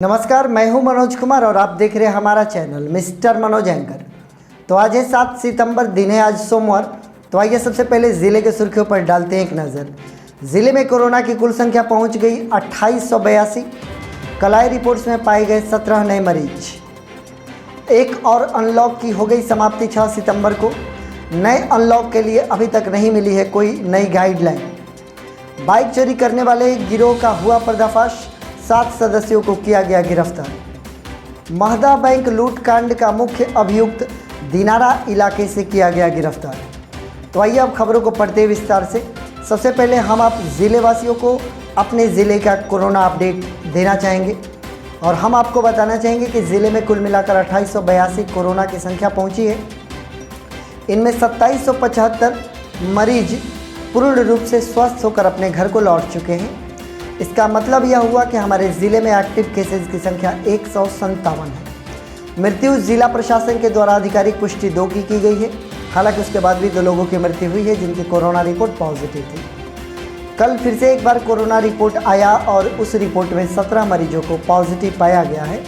नमस्कार, मैं हूं मनोज कुमार और आप देख रहे हैं हमारा चैनल मिस्टर मनोज एंकर। तो आज है 7 सितंबर, दिन है आज सोमवार। तो आइए सबसे पहले ज़िले के सुर्खियों पर डालते हैं एक नज़र। ज़िले में कोरोना की कुल संख्या पहुंच गई 2882। कलाई रिपोर्ट्स में पाए गए 17 नए मरीज। एक और अनलॉक की हो गई समाप्ति 6 सितंबर को। नए अनलॉक के लिए अभी तक नहीं मिली है कोई नई गाइडलाइन। बाइक चोरी करने वाले गिरोह का हुआ पर्दाफाश, 7 सदस्यों को किया गया गिरफ्तार। महदा बैंक लूट कांड का मुख्य अभियुक्त दिनारा इलाके से किया गया गिरफ्तार। तो आइए अब खबरों को पढ़ते हैं विस्तार से। सबसे पहले हम आप ज़िले वासियों को अपने ज़िले का कोरोना अपडेट देना चाहेंगे और हम आपको बताना चाहेंगे कि ज़िले में कुल मिलाकर 2882 कोरोना की संख्या पहुंची है। इनमें 2775 मरीज पूर्ण रूप से स्वस्थ होकर अपने घर को लौट चुके हैं। इसका मतलब यह हुआ कि हमारे ज़िले में एक्टिव केसेस की संख्या 157 है। मृत्यु जिला प्रशासन के द्वारा आधिकारिक पुष्टि 2 की गई है। हालांकि उसके बाद भी 2 लोगों की मृत्यु हुई है जिनकी कोरोना रिपोर्ट पॉजिटिव थी। कल फिर से एक बार कोरोना रिपोर्ट आया और उस रिपोर्ट में 17 मरीजों को पॉजिटिव पाया गया है।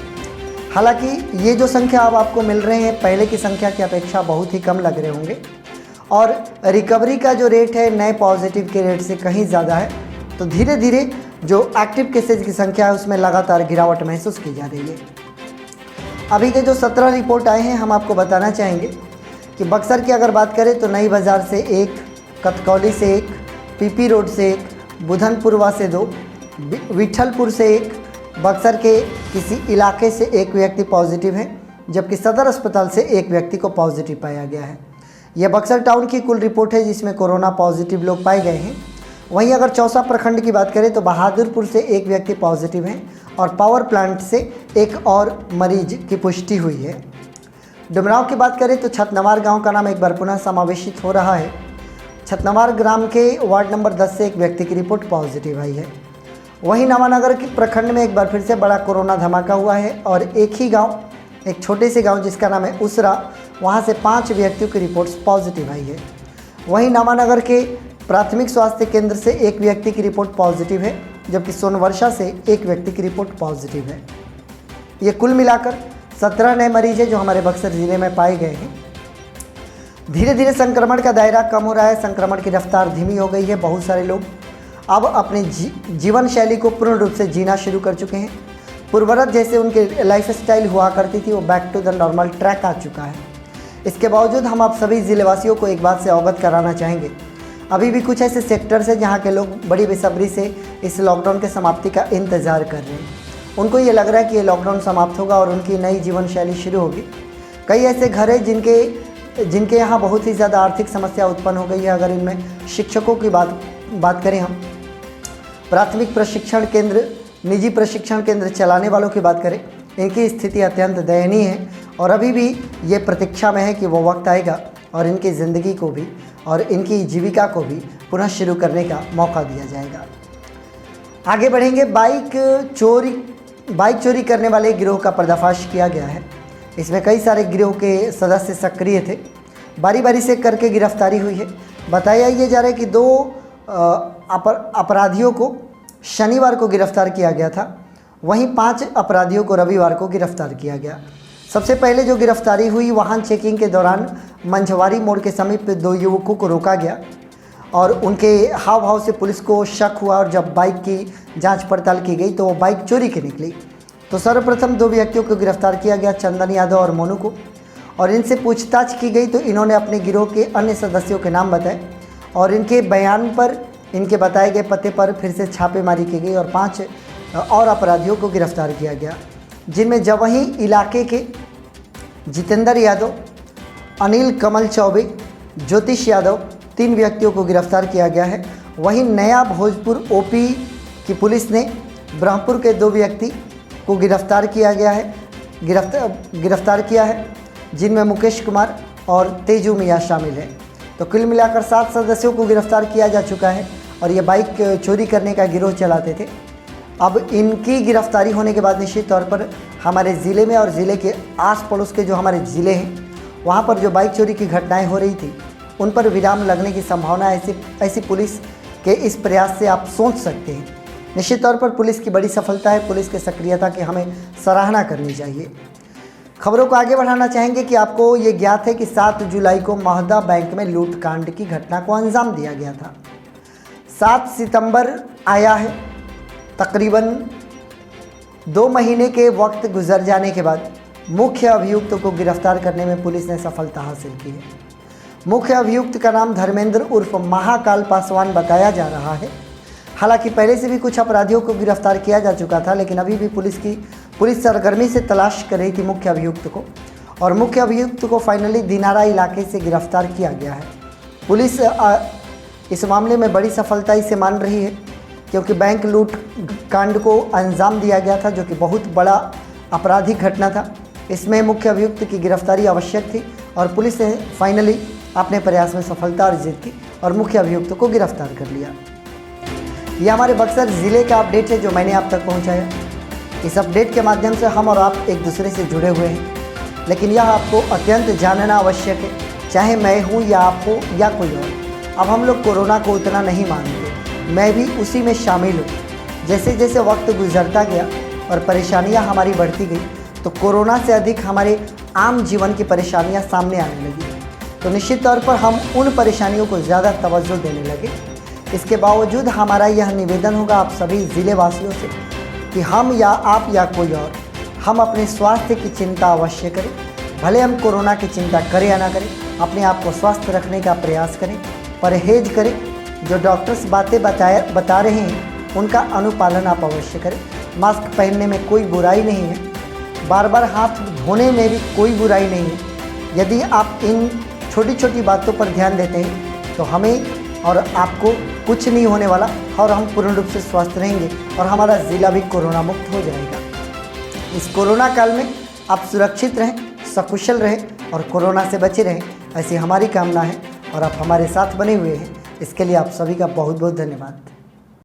हालांकि ये जो संख्या अब आपको मिल रहे हैं पहले की संख्या की अपेक्षा बहुत ही कम लग रहे होंगे और रिकवरी का जो रेट है नए पॉजिटिव के रेट से कहीं ज़्यादा है। तो धीरे धीरे जो एक्टिव केसेज की संख्या है उसमें लगातार गिरावट महसूस की जा रही है। अभी के जो 17 रिपोर्ट आए हैं हम आपको बताना चाहेंगे कि बक्सर की अगर बात करें तो नई बाज़ार से 1, कतकौली से 1, पीपी रोड से 1, बुधनपुरवा से 2, विठलपुर से 1, बक्सर के किसी इलाके से 1 व्यक्ति पॉजिटिव है, जबकि सदर अस्पताल से 1 व्यक्ति को पॉजिटिव पाया गया है। यह बक्सर टाउन की कुल रिपोर्ट है जिसमें कोरोना पॉजिटिव लोग पाए गए हैं। वहीं अगर चौसा प्रखंड की बात करें तो बहादुरपुर से 1 व्यक्ति पॉजिटिव है और पावर प्लांट से 1 और मरीज की पुष्टि हुई है। डुमरांव की बात करें तो छतनवार गांव का नाम एक बार पुनः समावेशित हो रहा है। छतनवार ग्राम के वार्ड नंबर 10 से 1 व्यक्ति की रिपोर्ट पॉजिटिव आई है। वहीं नवानगर के प्रखंड में एक बार फिर से बड़ा कोरोना धमाका हुआ है और एक ही गाँव, एक छोटे से गाँव जिसका नाम है उसरा, वहाँ से 5 व्यक्तियों की रिपोर्ट्स पॉजिटिव आई है। वहीं नवानगर के प्राथमिक स्वास्थ्य केंद्र से 1 व्यक्ति की रिपोर्ट पॉजिटिव है, जबकि सोनवर्षा से 1 व्यक्ति की रिपोर्ट पॉजिटिव है। ये कुल मिलाकर 17 नए मरीज हैं जो हमारे बक्सर ज़िले में पाए गए हैं। धीरे धीरे संक्रमण का दायरा कम हो रहा है, संक्रमण की रफ्तार धीमी हो गई है। बहुत सारे लोग अब अपने जीवन शैली को पूर्ण रूप से जीना शुरू कर चुके हैं। पूर्ववत जैसे उनके लाइफ स्टाइल हुआ करती थी वो back to the normal track आ चुका है। इसके बावजूद हम आप सभी ज़िलेवासियों को एक बात से अवगत कराना चाहेंगे, अभी भी कुछ ऐसे सेक्टर्स हैं जहाँ के लोग बड़ी बेसब्री से इस लॉकडाउन के समाप्ति का इंतज़ार कर रहे हैं। उनको ये लग रहा है कि ये लॉकडाउन समाप्त होगा और उनकी नई जीवन शैली शुरू होगी। कई ऐसे घर हैं जिनके यहाँ बहुत ही ज़्यादा आर्थिक समस्या उत्पन्न हो गई है। अगर इनमें शिक्षकों की बात करें, हम प्राथमिक प्रशिक्षण केंद्र, निजी प्रशिक्षण केंद्र चलाने वालों की बात करें, इनकी स्थिति अत्यंत दयनीय है और अभी भी ये प्रतीक्षा में है कि वो वक्त आएगा और इनकी ज़िंदगी को भी और इनकी जीविका को भी पुनः शुरू करने का मौका दिया जाएगा। आगे बढ़ेंगे। बाइक चोरी करने वाले गिरोह का पर्दाफाश किया गया है। इसमें कई सारे गिरोह के सदस्य सक्रिय थे। बारी बारी से करके गिरफ्तारी हुई है। बताया ये जा रहा है कि 2 अपराधियों को शनिवार को गिरफ्तार किया गया था, वहीं 5 अपराधियों को रविवार को गिरफ्तार किया गया। सबसे पहले जो गिरफ्तारी हुई, वाहन चेकिंग के दौरान मंझवारी मोड़ के समीप 2 युवकों को रोका गया और उनके हाव भाव से पुलिस को शक हुआ और जब बाइक की जांच पड़ताल की गई तो वो बाइक चोरी की निकली। तो सर्वप्रथम 2 व्यक्तियों को गिरफ्तार किया गया, चंदन यादव और मोनू को, और इनसे पूछताछ की गई तो इन्होंने अपने गिरोह के अन्य सदस्यों के नाम बताए और इनके बयान पर, इनके बताए गए पते पर फिर से छापेमारी की गई और 5 और अपराधियों को गिरफ्तार किया गया, जिनमें जवही इलाके के जितेंद्र यादव, अनिल कमल चौबे, ज्योतिष यादव, 3 व्यक्तियों को गिरफ्तार किया गया है। वहीं नया भोजपुर ओपी की पुलिस ने ब्रह्मपुर के 2 व्यक्ति को गिरफ्तार किया है, जिनमें मुकेश कुमार और तेजू मिया शामिल हैं। तो कुल मिलाकर 7 सदस्यों को गिरफ्तार किया जा चुका है और ये बाइक चोरी करने का गिरोह चलाते थे। अब इनकी गिरफ्तारी होने के बाद निश्चित तौर पर हमारे ज़िले में और ज़िले के आस पड़ोस के जो हमारे ज़िले हैं वहाँ पर जो बाइक चोरी की घटनाएं हो रही थी उन पर विराम लगने की संभावना ऐसी पुलिस के इस प्रयास से आप सोच सकते हैं निश्चित तौर पर पुलिस की बड़ी सफलता है। पुलिस की सक्रियता की हमें सराहना करनी चाहिए। खबरों को आगे बढ़ाना चाहेंगे कि आपको ये ज्ञात है कि 7 जुलाई को महदा बैंक में लूटकांड की घटना को अंजाम दिया गया था। 7 सितंबर आया है। तकरीबन 2 महीने के वक्त गुजर जाने के बाद मुख्य अभियुक्त को गिरफ्तार करने में पुलिस ने सफलता हासिल की है। मुख्य अभियुक्त का नाम धर्मेंद्र उर्फ महाकाल पासवान बताया जा रहा है। हालांकि पहले से भी कुछ अपराधियों को गिरफ्तार किया जा चुका था, लेकिन अभी भी पुलिस सरगर्मी से तलाश कर रही थी मुख्य अभियुक्त को, और मुख्य अभियुक्त को फाइनली दिनारा इलाके से गिरफ्तार किया गया है। पुलिस इस मामले में बड़ी सफलता इसे मान रही है, क्योंकि बैंक लूट कांड को अंजाम दिया गया था, जो कि बहुत बड़ा आपराधिक घटना था। इसमें मुख्य अभियुक्त की गिरफ्तारी आवश्यक थी और पुलिस ने फाइनली अपने प्रयास में सफलता अर्जित की और मुख्य अभियुक्त को गिरफ्तार कर लिया। यह हमारे बक्सर ज़िले का अपडेट है जो मैंने आप तक पहुंचाया। इस अपडेट के माध्यम से हम और आप एक दूसरे से जुड़े हुए हैं, लेकिन यह आपको अत्यंत जानना आवश्यक है, चाहे मैं हूँ या आप हो या कोई और। अब हम लोग कोरोना को उतना नहीं मानते, मैं भी उसी में शामिल हूँ। जैसे जैसे वक्त गुजरता गया और परेशानियाँ हमारी बढ़ती गई, तो कोरोना से अधिक हमारे आम जीवन की परेशानियाँ सामने आने लगी। तो निश्चित तौर पर हम उन परेशानियों को ज़्यादा तवज्जो देने लगे। इसके बावजूद हमारा यह निवेदन होगा आप सभी ज़िले वासियों से कि हम या आप या कोई और, हम अपने स्वास्थ्य की चिंता अवश्य करें। भले हम कोरोना की चिंता करें या ना करें, अपने आप को स्वस्थ रखने का प्रयास करें, परहेज करें। जो डॉक्टर्स बातें बता रहे हैं उनका अनुपालन आप अवश्य करें। मास्क पहनने में कोई बुराई नहीं है, बार बार हाथ धोने में भी कोई बुराई नहीं है। यदि आप इन छोटी छोटी बातों पर ध्यान देते हैं तो हमें और आपको कुछ नहीं होने वाला, और हम पूर्ण रूप से स्वस्थ रहेंगे और हमारा ज़िला भी कोरोना मुक्त हो जाएगा। इस कोरोना काल में आप सुरक्षित रहें, सकुशल रहें और कोरोना से बचे रहें, ऐसी हमारी कामना है। और आप हमारे साथ बने हुए हैं, इसके लिए आप सभी का बहुत बहुत धन्यवाद।